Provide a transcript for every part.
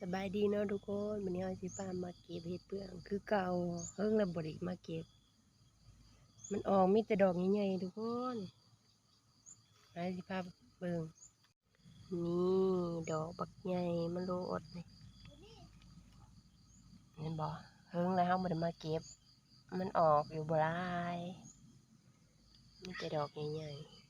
สบายดีเนาะทุกคนวันนี้เราสิพามาเก็บเห็ดเปลืองคือเก่าเฮิ่งระบริมาเก็บมันออกมีแต่ดอกใหญ่ๆทุกคนเราสิพาเบิ่งนี่ดอกบักใหญ่มันโลอดนี่เห็นบ่เฮิ่งแล้วเราบ่ได้มาเก็บมันออกอยู่บ่หลายมีแต่ดอกใหญ่ๆ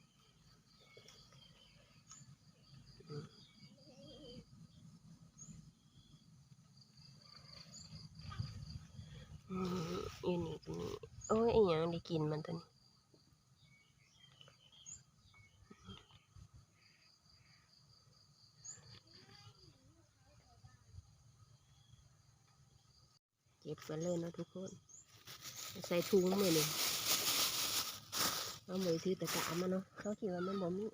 อยู่นี่ก็มีโอ้ยไอ้หยังได้กินมันตัวนี้เก็บกันเลยเนาะทุกคนใส่ถุงมือหนึ่งเอามือถือตะกร้ามาเนาะเขาคิดว่ามันบ่มี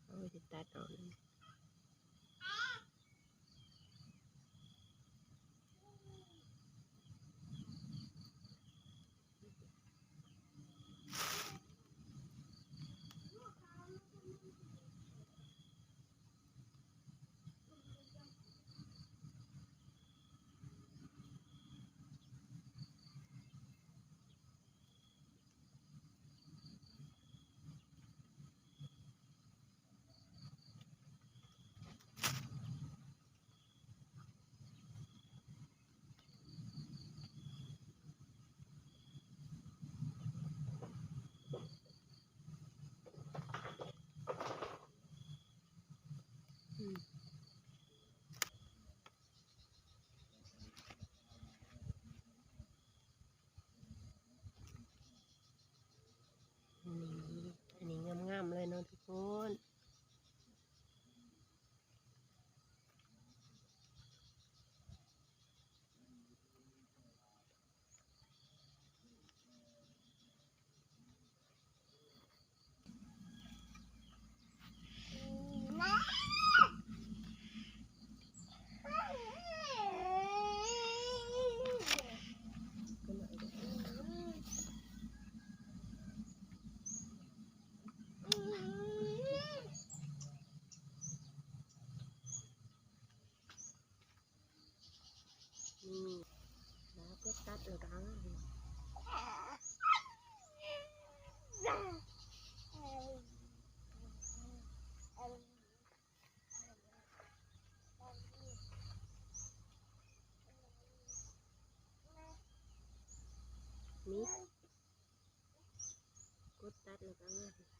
เอาไปตัดเอาเลยอันนี้งามๆเลยเนาะทุกคนนี่แล้วก็ตัดแล้วก็นี่กดตัดแล้วก็นี่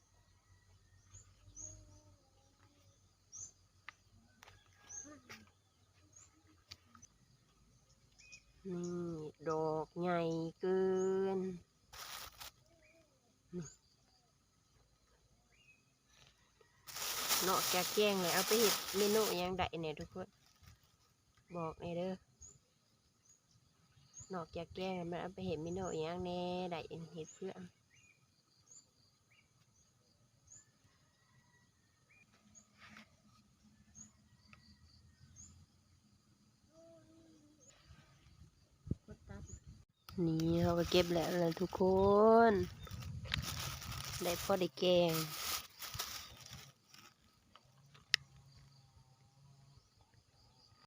ดอกใหญ่เกินเนาะแกงแกงเลยเอาไปเห็ดเมนูยังได้เนี่ยทุกคนบอกในเด้อนอกจากแกงมันเอาไปเห็ดเมนูยังแน่ได้เห็ดเพื่อนนี่เขาก็เก็บแล้วทุกคนได้พอได้แกง